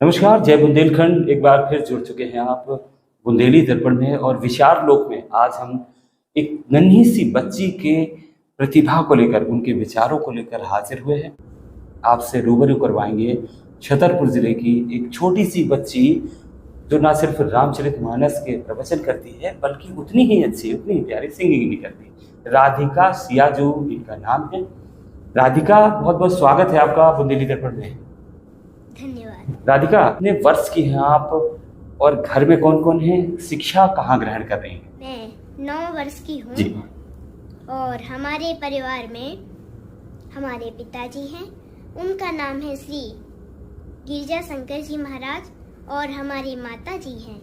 नमस्कार, जय बुंदेलखंड। एक बार फिर जुड़ चुके हैं आप बुंदेली दर्पण में और विचार लोक में। आज हम एक नन्ही सी बच्ची के प्रतिभा को लेकर, उनके विचारों को लेकर हाजिर हुए हैं। आपसे रूबरू करवाएंगे छतरपुर जिले की एक छोटी सी बच्ची जो ना सिर्फ रामचरितमानस के प्रवचन करती है बल्कि उतनी ही अच्छी, उतनी ही प्यारी सिंगिंग भी करती है। राधिका सियाजू इनका नाम है। राधिका, बहुत बहुत स्वागत है आपका बुंदेली दर्पण में। धन्यवाद। राधिका, कितने वर्ष की हैं आप और घर में कौन कौन है? शिक्षा कहाँ ग्रहण कर रही हैं? मैं 9 वर्ष की हूँ जी। और हमारे परिवार में हमारे पिताजी हैं, उनका नाम है श्री गिरजा शंकर जी महाराज, और हमारी माता जी हैं,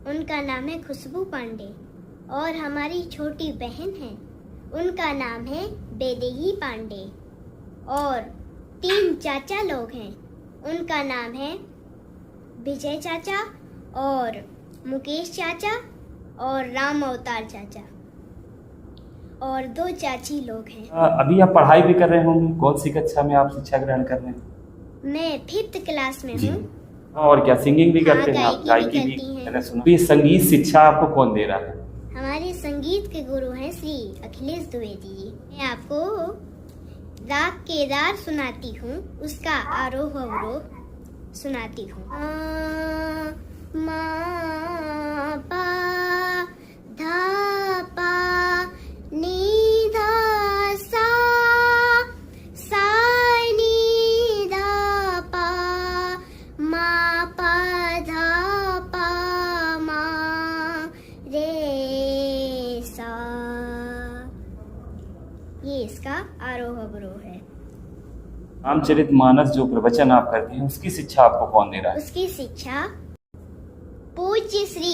उनका नाम है खुशबू पांडे, और हमारी छोटी बहन है, उनका नाम है बेदेही पांडे, और 3 चाचा लोग हैं, उनका नाम है विजय चाचा और मुकेश चाचा और राम अवतार चाचा, और 2 चाची लोग हैं। अभी आप पढ़ाई भी कर रहे होंगे। कौन सी कक्षा में आप शिक्षा ग्रहण कर रहे हैं? मैं 5th क्लास में जी। हूँ। और क्या सिंगिंग भी करते हैं आप? गायकी भी भी करती हैं। मैंने सुना। ये संगीत शिक्षा आपको कौन दे रहा है? हमारे संगीत के गुरु हैं श्री अखिलेश द्विवेदी जी। मैं आपको राग केदार सुनाती हूँ, उसका आरोह अवरोह सुनाती हूँ। मा पा धा पा नी धा सा सा नी धा पा मा पा धा पा मा रे सा। ये इसका आरोह अवरोह है। रामचरितमानस जो प्रवचन आप करते हैं उसकी शिक्षा आपको कौन दे रहा है? उसकी शिक्षा पूज्य श्री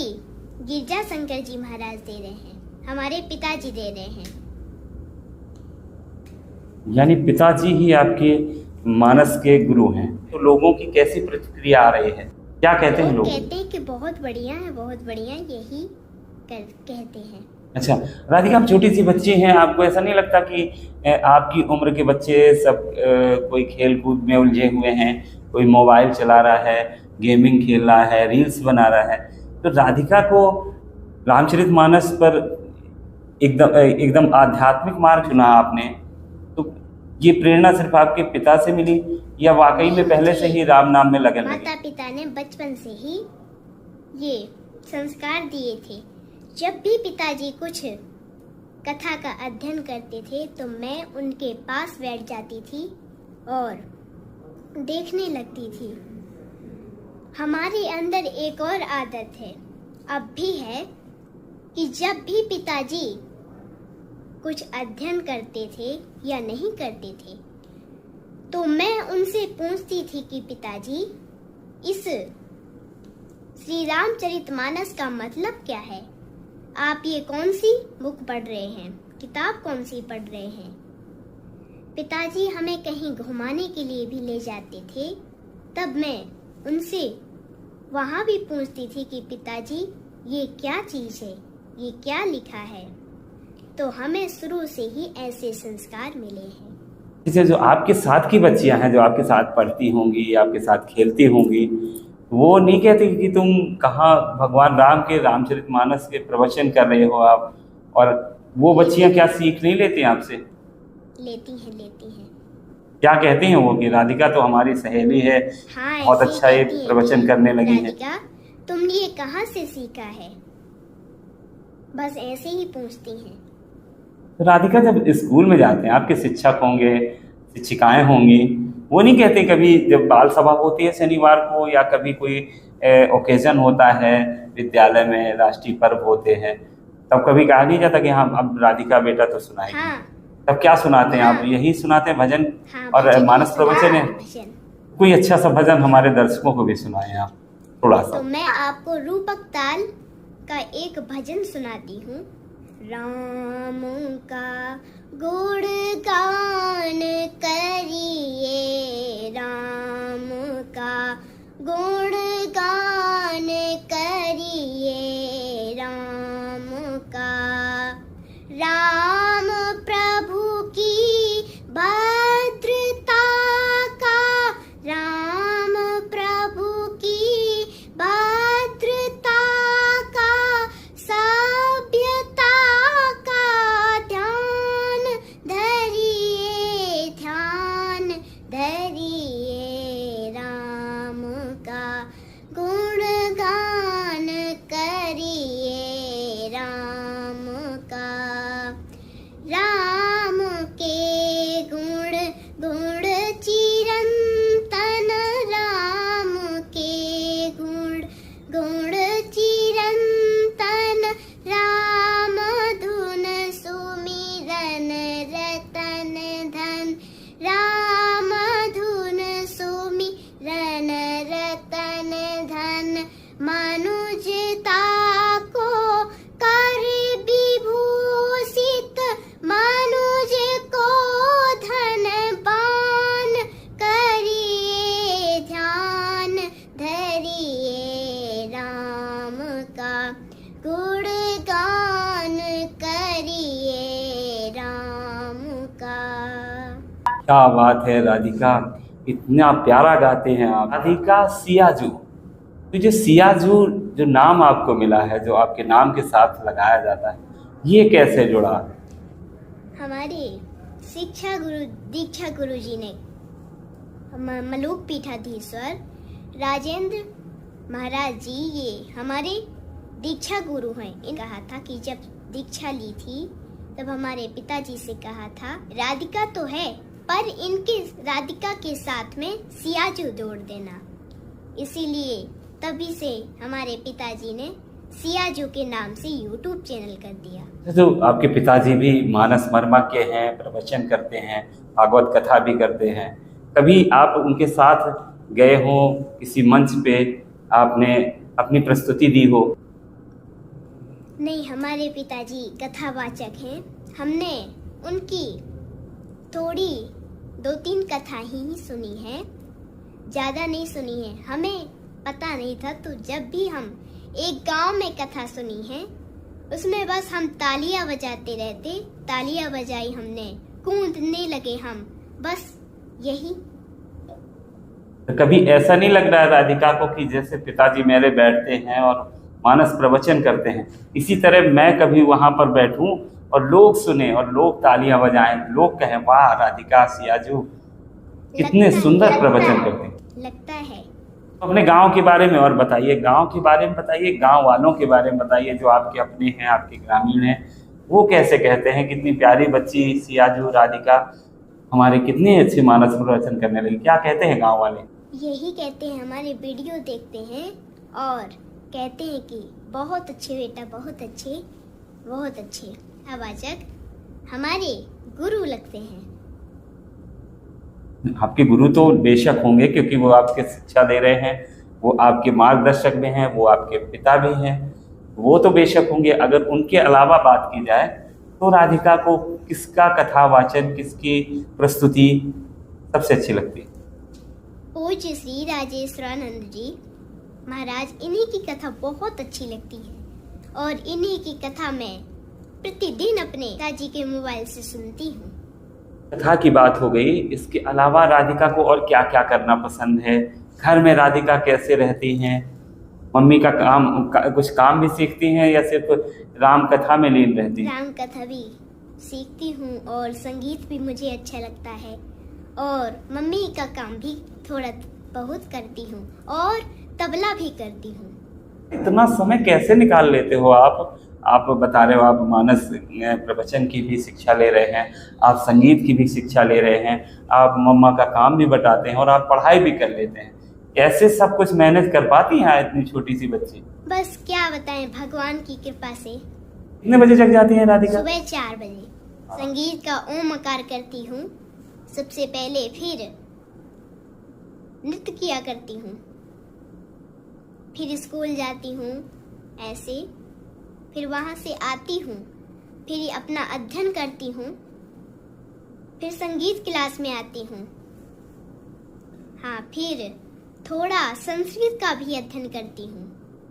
गिरजा शंकर जी महाराज दे रहे हैं, हमारे पिताजी दे रहे हैं। यानी पिताजी ही आपके मानस के गुरु हैं। तो लोगों की कैसी प्रतिक्रिया आ रही है? क्या कहते हैं लोग? कहते हैं कि बहुत बढ़िया है, बहुत बढ़िया, यही कहते हैं। अच्छा राधिका, आप छोटी सी बच्ची हैं, आपको ऐसा नहीं लगता कि आपकी उम्र के बच्चे सब कोई खेल कूद में उलझे हुए हैं, कोई मोबाइल चला रहा है, गेमिंग खेल रहा है, रील्स बना रहा है, तो राधिका को रामचरितमानस पर एकदम आध्यात्मिक मार्ग चुना आपने, तो ये प्रेरणा सिर्फ आपके पिता से मिली या वाकई में पहले से ही राम नाम में लगन लगी? माता पिता ने बचपन से ही ये संस्कार दिए थे। जब भी पिताजी कुछ कथा का अध्ययन करते थे तो मैं उनके पास बैठ जाती थी और देखने लगती थी। हमारे अंदर एक और आदत है, अब भी है, कि जब भी पिताजी कुछ अध्ययन करते थे या नहीं करते थे तो मैं उनसे पूछती थी कि पिताजी, इस श्री रामचरितमानस का मतलब क्या है? आप ये कौन सी बुक पढ़ रहे हैं, किताब कौन सी पढ़ रहे हैं? पिताजी हमें कहीं घुमाने के लिए भी ले जाते थे, तब मैं उनसे वहाँ भी पूछती थी कि पिताजी ये क्या चीज़ है, ये क्या लिखा है? तो हमें शुरू से ही ऐसे संस्कार मिले हैं। जैसे जो आपके साथ की बच्चियां हैं, जो आपके साथ पढ़ती होंगी, आपके साथ खेलती होंगी, वो नहीं कहती कि तुम कहाँ भगवान राम के रामचरितमानस के प्रवचन कर रहे हो आप? और वो बच्चियां क्या सीख नहीं लेती आपसे? लेती हैं। क्या कहती हैं वो कि राधिका तो हमारी सहेली है, हाँ, बहुत अच्छा ये कहती हैं प्रवचन कि करने लगी है। राधिका, तुमने ये कहाँ से सीखा है? बस ऐसे ही पूछती हैं। तो राधिका, जब स्कूल में जाते हैं, आपके शिक्षक होंगे, शिक्षिकाएं होंगी, वो नहीं कहते कभी जब बाल सभा होती है शनिवार को या कभी कोई ओकेजन होता है विद्यालय में, राष्ट्रीय पर्व होते हैं, तब कभी कहा नहीं जाता कि हाँ अब राधिका बेटा तो सुनाएगी? हाँ। तब क्या सुनाते हैं आप? हाँ। यही सुनाते हैं भजन? हाँ, और भजन मानस प्रवचन है? भजन। कोई अच्छा सा भजन हमारे दर्शकों को भी सुनाएं आप थोड़ा सा। तो मैं आपको रूपक ताल का एक भजन सुनाती हूँ। राम का गुणगान करिए, राम का गुणगान करिए, राम का, राम प्रभु की भद्रता का, राम प्रभु की मनुजता को कर विभूषित, मनुज को धनवान करिए ध्यान, धरिए राम का गुणगान करिए राम का। क्या बात है राधिका, इतना प्यारा गाते हैं आप। राधिका सियाजू, तो जो सियाजू जो नाम आपको मिला है, जो आपके नाम के साथ लगाया जाता है, ये कैसे जुड़ा? हमारे शिक्षा गुरु दीक्षा गुरु जी ने मलूक पीठाधीश्वर राजेंद्र महाराज जी, ये हमारे दीक्षा गुरु हैं। इन कहा था कि जब दीक्षा ली थी तब हमारे पिताजी से कहा था राधिका तो है पर इनके राधिका के साथ में सियाजू जोड़ देना। इसीलिए तभी से हमारे पिताजी ने सियाजू के नाम से YouTube चैनल कर दिया। तो आपके पिताजी भी मानस मर्मा के हैं, प्रवचन करते हैं, भागवत कथा भी करते हैं। कभी आप उनके साथ गए हो, किसी मंच पे आपने अपनी प्रस्तुति दी हो? नहीं, हमारे पिताजी कथावाचक हैं। हमने उनकी थोड़ी 2-3 कथा ही सुनी है, ज़्यादा नहीं सुनी है। हमें पता नहीं था, तो जब भी हम एक गांव में कथा सुनी है उसमें बस हम तालियां बजाते रहते, तालियां बजाई हमने, कूदने लगे हम, बस यही। तो कभी ऐसा नहीं लग रहा है राधिका को कि जैसे पिताजी मेरे बैठते हैं और मानस प्रवचन करते हैं, इसी तरह मैं कभी वहां पर बैठूं और लोग सुने और लोग तालियां बजाएं, लोग कहें वाह राधिका सियाजू कितने सुंदर प्रवचन करते हैं? लगता है। अपने गांव के बारे में और बताइए, गांव के बारे में बताइए, गांव वालों के बारे में बताइए, जो आपके अपने हैं, आपके ग्रामीण हैं, वो कैसे कहते हैं कितनी प्यारी बच्ची सियाजू राधिका हमारे कितने अच्छे मानस प्रवचन करने लगी? क्या कहते हैं गांव वाले? यही कहते हैं, हमारे वीडियो देखते हैं और कहते हैं कि बहुत अच्छे बेटा, बहुत अच्छे, बहुत अच्छे। आवाजक हमारे गुरु लगते हैं। आपके गुरु तो बेशक होंगे, क्योंकि वो आपके शिक्षा दे रहे हैं, वो आपके मार्गदर्शक भी हैं, वो आपके पिता भी हैं, वो तो बेशक होंगे। अगर उनके अलावा बात की जाए तो राधिका को किसका कथावाचन, किसकी प्रस्तुति सबसे अच्छी लगती है? पूज्य श्री राजेश्वरानंद जी महाराज, इन्हीं की कथा बहुत अच्छी लगती है और इन्हीं की कथा मैं प्रतिदिन अपने पिताजी के मोबाइल से सुनती हूँ। कथा की बात हो गई, इसके अलावा राधिका को और क्या क्या करना पसंद है? घर में राधिका कैसे रहती हैं? मम्मी का कुछ काम भी सीखती हैं या सिर्फ राम कथा में लीन रहती हैं? राम कथा भी सीखती हूँ और संगीत भी मुझे अच्छा लगता है और मम्मी का काम भी थोड़ा बहुत करती हूँ और तबला भी करती हूँ। इतना समय कैसे निकाल लेते हो आप? आप बता रहे हो आप मानस प्रवचन की भी शिक्षा ले रहे हैं, आप संगीत की भी शिक्षा ले रहे हैं, आप मम्मा का काम भी बताते हैं और आप पढ़ाई भी कर लेते हैं। कैसे सब कुछ मैनेज कर पाती हैं इतनी छोटी सी बच्ची? बस क्या बताएं, भगवान की कृपा से। कितने बजे जग जाती हैं राधिका? सुबह 4 बजे। संगीत का ओमकार करती हूँ सबसे पहले, फिर नृत्य किया करती हूँ, फिर स्कूल जाती हूँ ऐसे, फिर वहाँ से आती हूँ, फिर अपना अध्ययन करती हूँ, फिर संगीत क्लास में आती हूँ, हाँ, फिर थोड़ा संस्कृत का भी अध्ययन करती हूँ।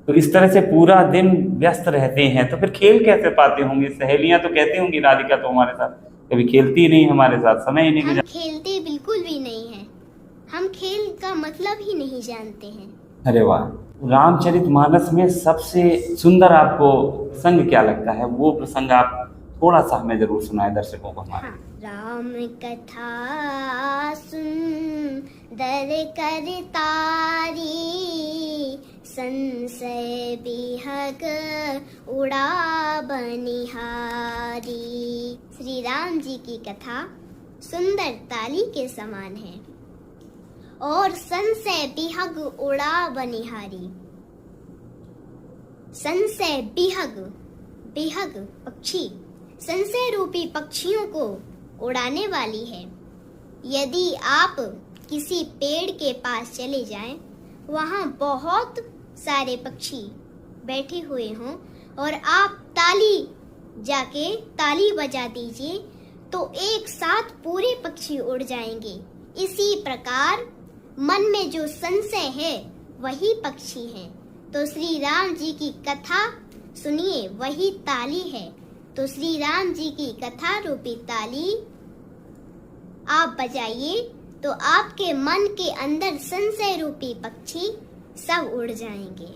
तो इस तरह से पूरा दिन व्यस्त रहते हैं, तो फिर खेल कैसे पाते होंगे? सहेलियां तो कहती होंगी राधिका तो हमारे साथ कभी खेलती नहीं, हमारे साथ समय ही नहीं हम गुजारती। खेलते बिल्कुल भी नहीं है, हम खेल का मतलब ही नहीं जानते हैं। अरे वाह! रामचरितमानस में सबसे सुंदर आपको प्रसंग क्या लगता है? वो प्रसंग आप थोड़ा सा हमें जरूर सुनाए दर्शकों को हमारे। हाँ, राम कथा सुंदर करतारी, संशय बिहग उड़ा बनिहारी। श्री राम जी की कथा सुंदर ताली के समान है और संशय बिहग उड़ा बनिहारी। संशय बिहग, बिहग पक्षी, संशय रूपी पक्षियों को उड़ाने वाली है। यदि आप किसी पेड़ के पास चले जाएं, वहाँ बहुत सारे पक्षी बैठे हुए हों और आप जाके ताली बजा दीजिए तो एक साथ पूरे पक्षी उड़ जाएंगे। इसी प्रकार मन में जो संशय है वही पक्षी है। तो श्री राम जी की कथा सुनिए, वही ताली है। तो श्री राम जी की कथा रूपी ताली आप बजाइए तो आपके मन के अंदर संशय रूपी पक्षी सब उड़ जाएंगे।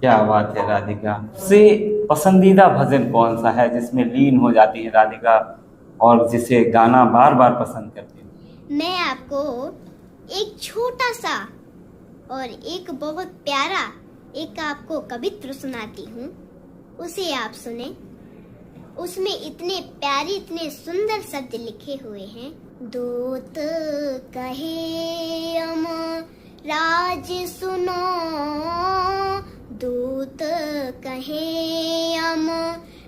क्या बात है राधिका। से पसंदीदा भजन कौन सा है जिसमें लीन हो जाती है राधिका और जिसे गाना बार बार पसंद करती है? मैं आपको एक छोटा सा और एक बहुत प्यारा एक आपको कवित्र सुनाती हूँ, उसे आप सुने। उसमें इतने प्यारे इतने सुंदर शब्द लिखे हुए हैं। दूत कहे अम राज सुनो, दूत कहे अम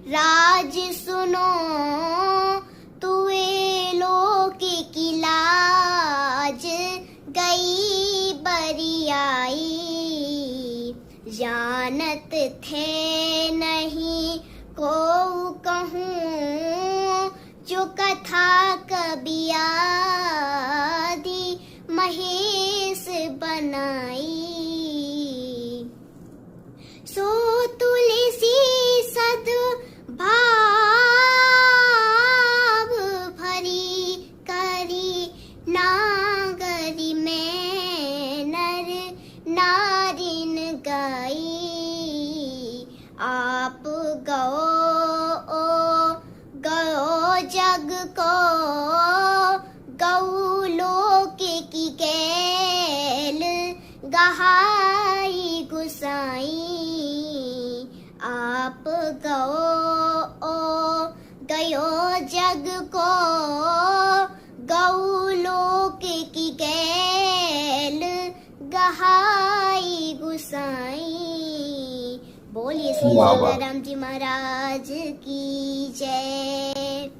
राज सुनो, तुए लोक की लाज गई बरियाई, जानत थे नहीं को कहूँ जो कथा कभी आदि महेश बनाई, सो तुलसी सद भाव भरी करी नागरी में नर नारिन गाई, आप गो जग को गौ लोक की कैल गहाई गुसाई, आप गयो जग को गौ लोक की कैल गहाई गुसाई। बोलिए श्री राम जी महाराज की जय।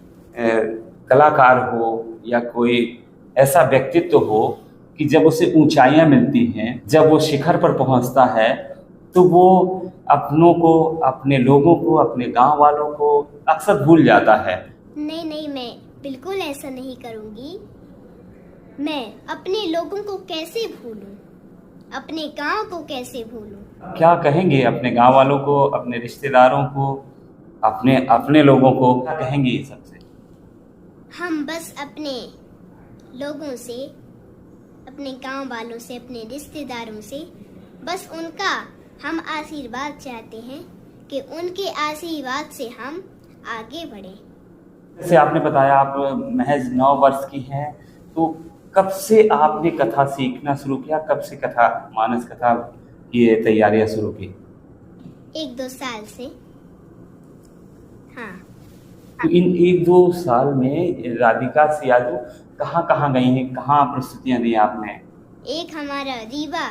कलाकार हो या कोई ऐसा व्यक्तित्व हो कि जब उसे ऊंचाइयां मिलती हैं, जब वो शिखर पर पहुंचता है तो वो अपनों को, अपने लोगों को, अपने गांव वालों को अक्सर भूल जाता है। नहीं, मैं बिल्कुल ऐसा नहीं करूंगी। मैं अपने लोगों को कैसे भूलूं, अपने गांव को कैसे भूलूं? क्या कहेंगे अपने गांव वालों को, अपने रिश्तेदारों को, अपने लोगों को क्या कहेंगे ये सबसे? हम बस अपने लोगों से, अपने गांव वालों से, अपने रिश्तेदारों से बस उनका हम आशीर्वाद चाहते हैं कि उनके आशीर्वाद से हम आगे बढ़े। जैसे आपने बताया आप महज 9 वर्ष की हैं, तो कब से आपने कथा सीखना शुरू किया? कब से कथा, मानस कथा की तैयारियां शुरू की? 1-2 साल से। हाँ। तो इन 1-2 साल में राधिका सियाजू कहाँ गई हैं, कहाँ प्रस्तुतियां दी आपने? एक हमारा रीवा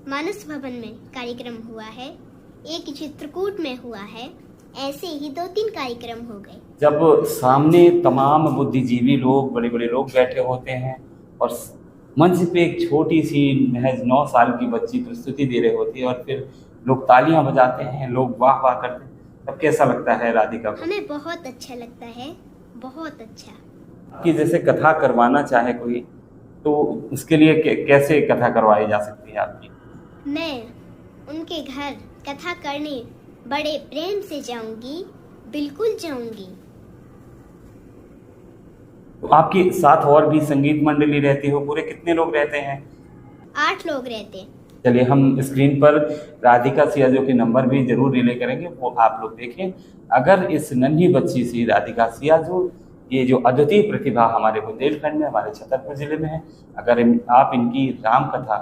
मानस भवन में कार्यक्रम हुआ है, एक चित्रकूट में हुआ है, ऐसे ही 2-3 कार्यक्रम हो गए। जब सामने तमाम बुद्धिजीवी लोग, बड़े बड़े लोग बैठे होते हैं और मंच पे एक छोटी सी महज 9 साल की बच्ची प्रस्तुति दे रही होती है और फिर लोग तालियां बजाते हैं, लोग वाह वाह करते हैं, तब कैसा लगता है राधिका को? हमें बहुत अच्छा लगता है, बहुत अच्छा। कि जैसे कथा करवाना चाहे कोई, तो उसके लिए कैसे कथा करवाई जा सकती है आपकी? मैं उनके घर कथा करने बड़े प्रेम से जाऊंगी, बिल्कुल जाऊंगी। तो आपके साथ और भी संगीत मंडली रहती हो? पूरे कितने लोग रहते हैं? 8 लोग रहते हैं। चलिए हम स्क्रीन पर राधिका सियाजू के नंबर भी जरूर रिले करेंगे, वो आप लोग देखें। अगर इस नन्ही बच्ची सी राधिका सियाजू, ये जो अद्वितीय प्रतिभा हमारे बुंदेलखंड में, हमारे छतरपुर जिले में है, अगर आप इनकी राम कथा,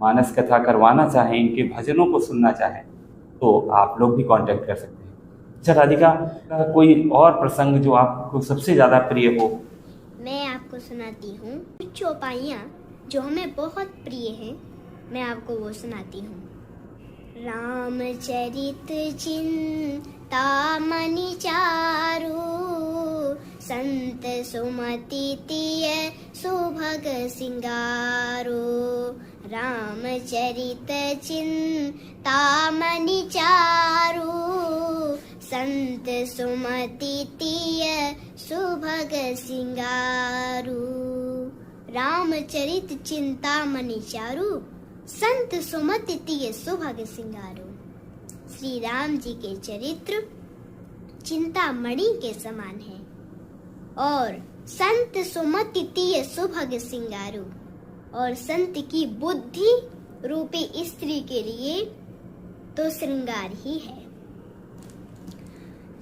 मानस कथा करवाना चाहें, इनके भजनों को सुनना चाहें, तो आप लोग भी कांटेक्ट कर सकते हैं। अच्छा राधिका, कोई और प्रसंग जो आपको सबसे ज़्यादा प्रिय हो? मैं आपको सुनाती हूँ चौपाइयाँ जो हमें बहुत प्रिय हैं, मैं आपको वो सुनाती हूँ। रामचरित चिंतामणि चारु, संत सुमति तिय सुभग सिंगारो, रामचरित चिंतामणि चारु, संत सुमति तिय सुभग सिंगारू। रामचरित चिंतामणि चारु, संत सुमति तिय सुभग सिंगारू। श्री राम जी के चरित्र चिंतामणि के समान है और संत सुमति तिय सुभग सिंगारू, और संत की बुद्धि रूपी स्त्री के लिए तो श्रृंगार ही है।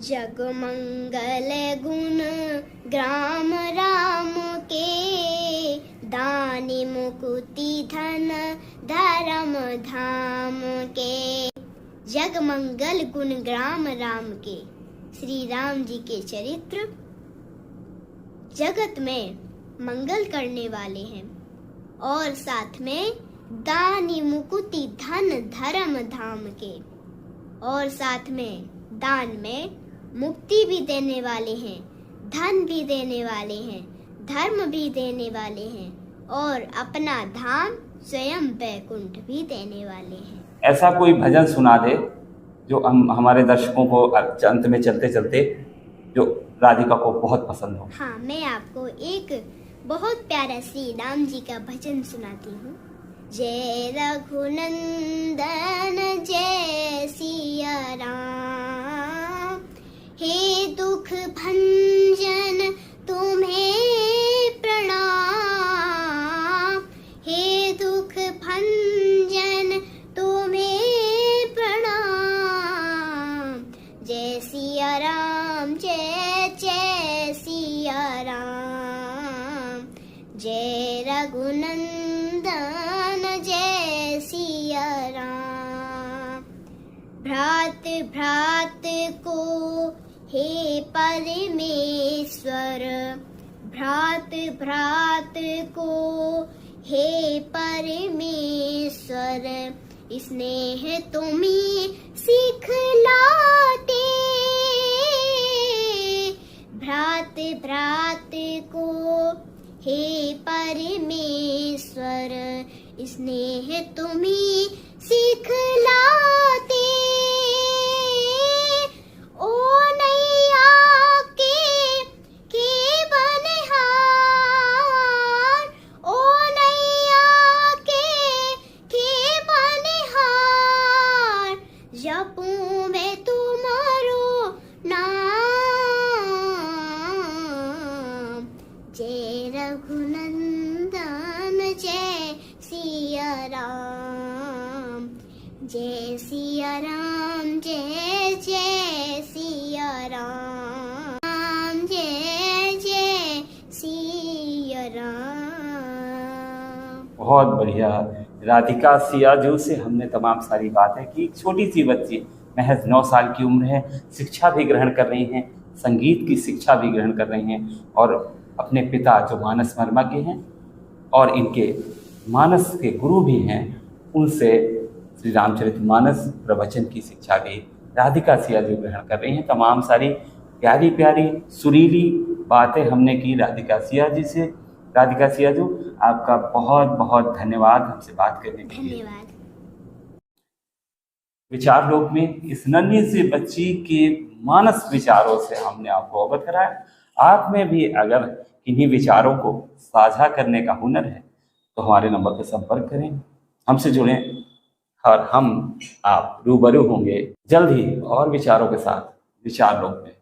जग मंगल गुण ग्राम राम के, दानी मुकुति धन धर्म धाम के। जग मंगल गुण ग्राम राम के, श्री राम जी के चरित्र जगत में मंगल करने वाले हैं और साथ में दानी मुकुति धन धर्म धाम के, और साथ में दान में मुक्ति भी देने वाले हैं, धन भी देने वाले हैं, धर्म भी देने वाले हैं और अपना धाम स्वयं वैकुंठ भी देने वाले हैं। ऐसा कोई भजन सुना दे जो हम हमारे दर्शकों को अंत में चलते चलते जो राधिका को बहुत पसंद हो। हाँ, मैं आपको एक बहुत प्यारा श्री राम जी का भजन सुनाती हूँ। जय रघुनंदन जय सिया राम, हे दुख भंजन तुम्हें प्रणाम, हे दुख भंजन तुम्हें प्रणाम। जय सिया राम जय जय सिया राम, जय रघुनंदन जय सिया राम। भ्रात भ्रात को हे परमेश्वर, भ्रात भ्रात को हे परमेश्वर, स्नेह तुम्हें सिखलाते। भ्रात भ्रात को हे परमेश्वर, स्नेह तुम्हें सिखलाते। ओ नैया के बनिहार, ओ नैया के बनिहार, जपूं मैं तुम्हारो नाम। जय रघुनंदन जय सिया राम, जय सिया राम जय जय सिया राम, जय जय सिया राम। बहुत बढ़िया। राधिका सियाजू से हमने तमाम सारी बातें की। छोटी सी बच्ची, महज 9 साल की उम्र है, शिक्षा भी ग्रहण कर रही हैं, संगीत की शिक्षा भी ग्रहण कर रही हैं और अपने पिता जो मानस वर्मा के हैं और इनके मानस के गुरु भी हैं, उनसे श्री रामचरितमानस प्रवचन की शिक्षा भी राधिका सियाजू ग्रहण कर रही हैं। तमाम सारी प्यारी प्यारी सुरीली बातें हमने की राधिका सियाजू से। राधिका सियाजू, आपका बहुत बहुत धन्यवाद हमसे बात करने के लिए। धन्यवाद। विचार लोक में इस नन्ही सी बच्ची के मानस विचारों से हमने आपको अवगत कराया। आप में भी अगर इन्हीं विचारों को साझा करने का हुनर है तो हमारे नंबर पर संपर्क करें, हमसे जुड़ें और हम आप रूबरू होंगे जल्द ही और विचारों के साथ विचार लोक में।